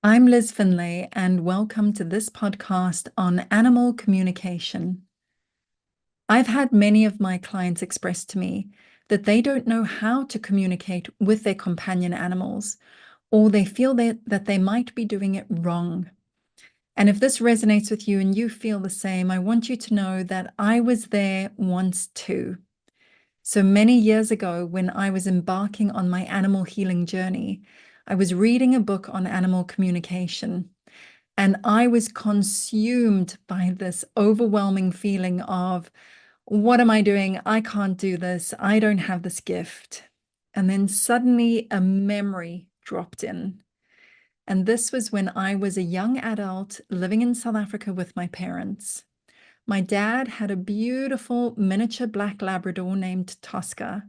I'm Liz Findlay, and welcome to this podcast on animal communication. I've had many of my clients express to me that they don't know how to communicate with their companion animals, or they feel that they might be doing it wrong. And if this resonates with you and you feel the same, I want you to know that I was there once too. So many years ago, when I was embarking on my animal healing journey, I was reading a book on animal communication. And I was consumed by this overwhelming feeling of, what am I doing? I can't do this. I don't have this gift. And then suddenly a memory dropped in. And this was when I was a young adult living in South Africa with my parents. My dad had a beautiful miniature black Labrador named Tosca.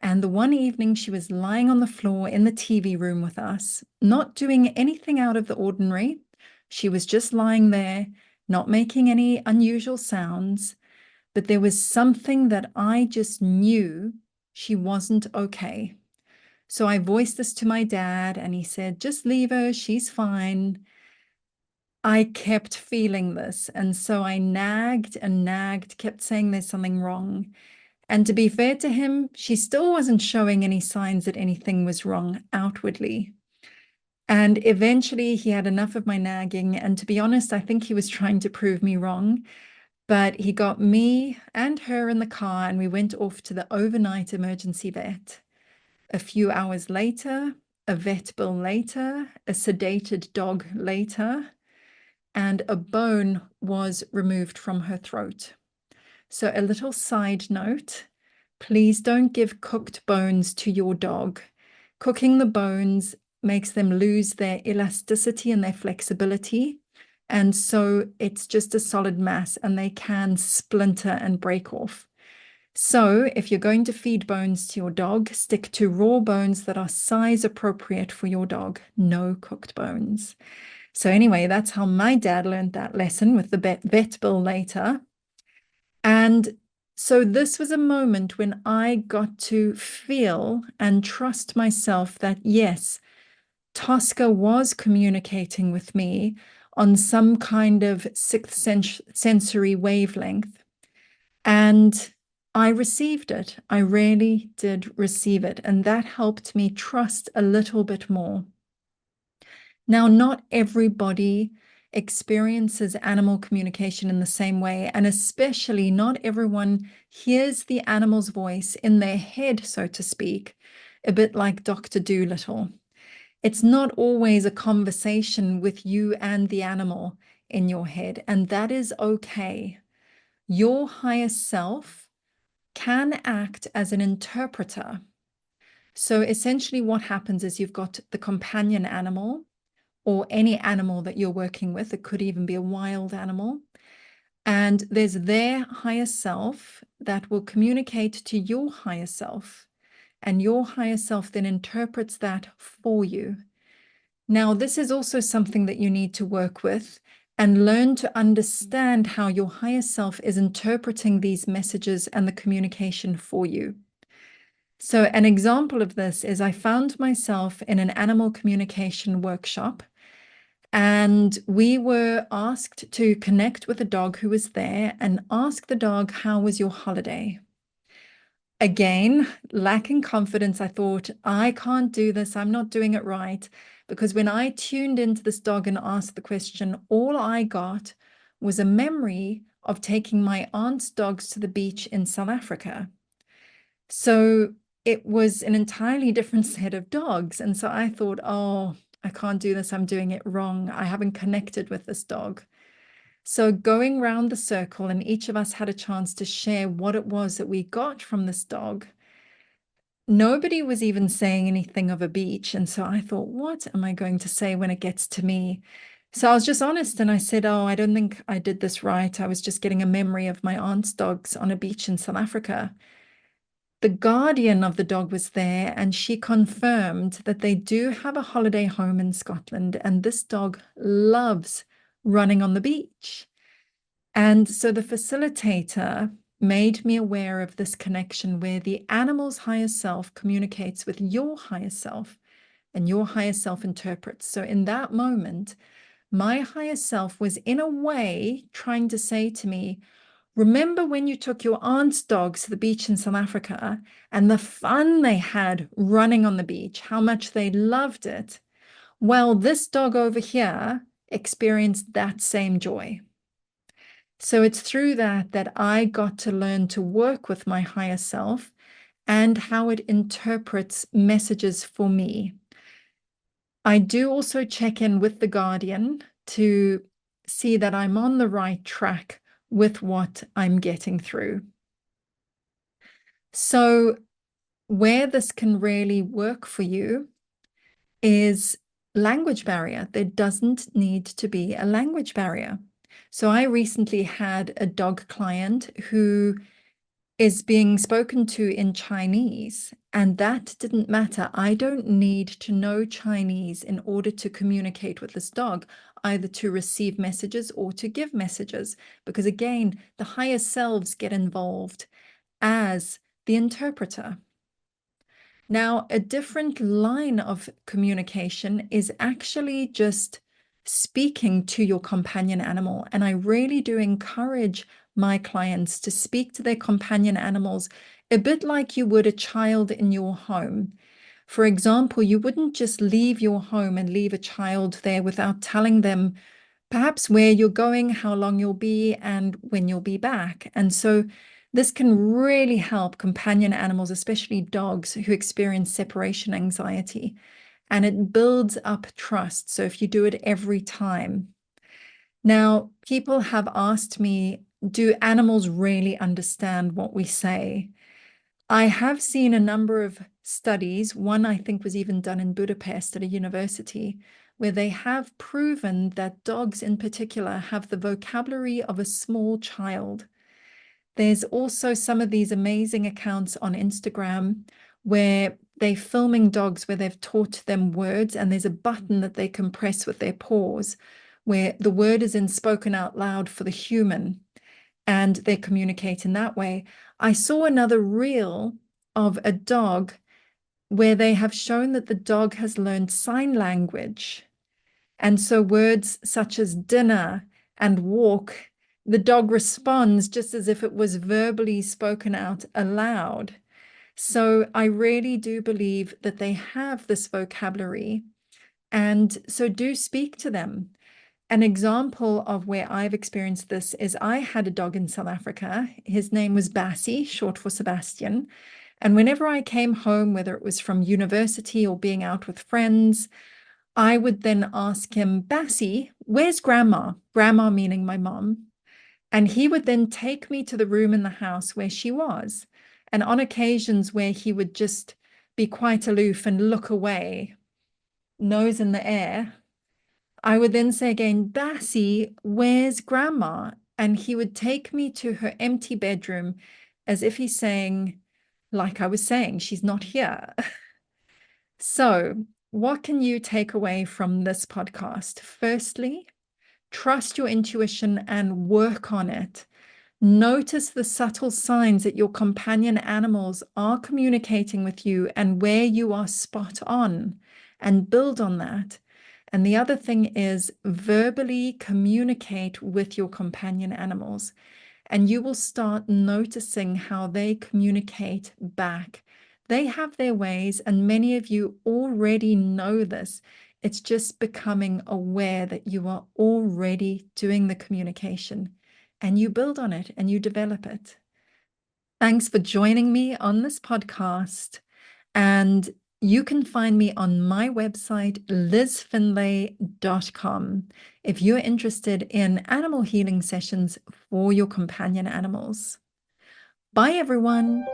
And the one evening she was lying on the floor in the TV room with us, not doing anything out of the ordinary. She was just lying there, not making any unusual sounds, but there was something that I just knew she wasn't okay. So I voiced this to my dad, and he said, just leave her, she's fine. I kept feeling this, and so I nagged and nagged, kept saying there's something wrong. And to be fair to him, she still wasn't showing any signs that anything was wrong outwardly. And eventually he had enough of my nagging. And to be honest, I think he was trying to prove me wrong. But he got me and her in the car, and we went off to the overnight emergency vet. A few hours later, a vet bill later, a sedated dog later, and a bone was removed from her throat. So a little side note, please don't give cooked bones to your dog. Cooking the bones makes them lose their elasticity and their flexibility. And so it's just a solid mass and they can splinter and break off. So if you're going to feed bones to your dog, stick to raw bones that are size appropriate for your dog, no cooked bones. So anyway, that's how my dad learned that lesson with the vet bill later. And so this was a moment when I got to feel and trust myself that, yes, Tosca was communicating with me on some kind of sixth sensory wavelength. And I received it. I really did receive it. And that helped me trust a little bit more. Now, not everybody experiences animal communication in the same way, and especially not everyone hears the animal's voice in their head, so to speak, a bit like Dr. Dolittle. It's not always a conversation with you and the animal in your head, and that is okay. Your higher self can act as an interpreter. So essentially what happens is you've got the companion animal, or any animal that you're working with. It could even be a wild animal. And there's their higher self that will communicate to your higher self. And your higher self then interprets that for you. Now, this is also something that you need to work with and learn to understand how your higher self is interpreting these messages and the communication for you. So an example of this is I found myself in an animal communication workshop. And we were asked to connect with a dog who was there and ask the dog, how was your holiday? Again, lacking confidence, I thought, I can't do this. I'm not doing it right. Because when I tuned into this dog and asked the question, all I got was a memory of taking my aunt's dogs to the beach in South Africa. So it was an entirely different set of dogs. And so I thought, oh, I can't do this. I'm doing it wrong. I haven't connected with this dog. So going round the circle, and each of us had a chance to share what it was that we got from this dog. Nobody was even saying anything of a beach. And so I thought, what am I going to say when it gets to me? So I was just honest and I said, oh, I don't think I did this right. I was just getting a memory of my aunt's dogs on a beach in South Africa. The guardian of the dog was there, and she confirmed that they do have a holiday home in Scotland, and this dog loves running on the beach. And so the facilitator made me aware of this connection where the animal's higher self communicates with your higher self and your higher self interprets. So in that moment, my higher self was in a way trying to say to me, remember when you took your aunt's dogs to the beach in South Africa and the fun they had running on the beach, how much they loved it? Well, this dog over here experienced that same joy. So it's through that that I got to learn to work with my higher self and how it interprets messages for me. I do also check in with the guardian to see that I'm on the right track with what I'm getting through. So where this can really work for you is language barrier. There doesn't need to be a language barrier. So I recently had a dog client who is being spoken to in Chinese, and that didn't matter. I don't need to know Chinese in order to communicate with this dog, either to receive messages or to give messages, because again, the higher selves get involved as the interpreter. Now, a different line of communication is actually just speaking to your companion animal. And I really do encourage my clients to speak to their companion animals a bit like you would a child in your home. For example, you wouldn't just leave your home and leave a child there without telling them perhaps where you're going, how long you'll be, and when you'll be back. And so this can really help companion animals, especially dogs who experience separation anxiety, and it builds up trust. So if you do it every time. Now, people have asked me, do animals really understand what we say? I have seen a number of studies. One, I think, was even done in Budapest at a university, where they have proven that dogs in particular have the vocabulary of a small child. There's also some of these amazing accounts on Instagram where they're filming dogs where they've taught them words, and there's a button that they can press with their paws where the word is in spoken out loud for the human, and they communicate in that way. I saw another reel of a dog where they have shown that the dog has learned sign language. And so words such as dinner and walk, the dog responds just as if it was verbally spoken out aloud. So I really do believe that they have this vocabulary. And so do speak to them. An example of where I've experienced this is I had a dog in South Africa. His name was Bassie, short for Sebastian. And whenever I came home, whether it was from university or being out with friends, I would then ask him, Bassie, where's grandma? Grandma meaning my mom. And he would then take me to the room in the house where she was. And on occasions where he would just be quite aloof and look away, nose in the air, I would then say again, Bassie, where's grandma? And he would take me to her empty bedroom as if he's saying, like I was saying, she's not here. So, what can you take away from this podcast? Firstly, trust your intuition and work on it. Notice the subtle signs that your companion animals are communicating with you and where you are spot on, and build on that. And the other thing is verbally communicate with your companion animals, and you will start noticing how they communicate back. They have their ways, and many of you already know this. It's just becoming aware that you are already doing the communication, and you build on it and you develop it. Thanks for joining me on this podcast. And you can find me on my website, lizfindlay.com, if you're interested in animal healing sessions for your companion animals. Bye, everyone.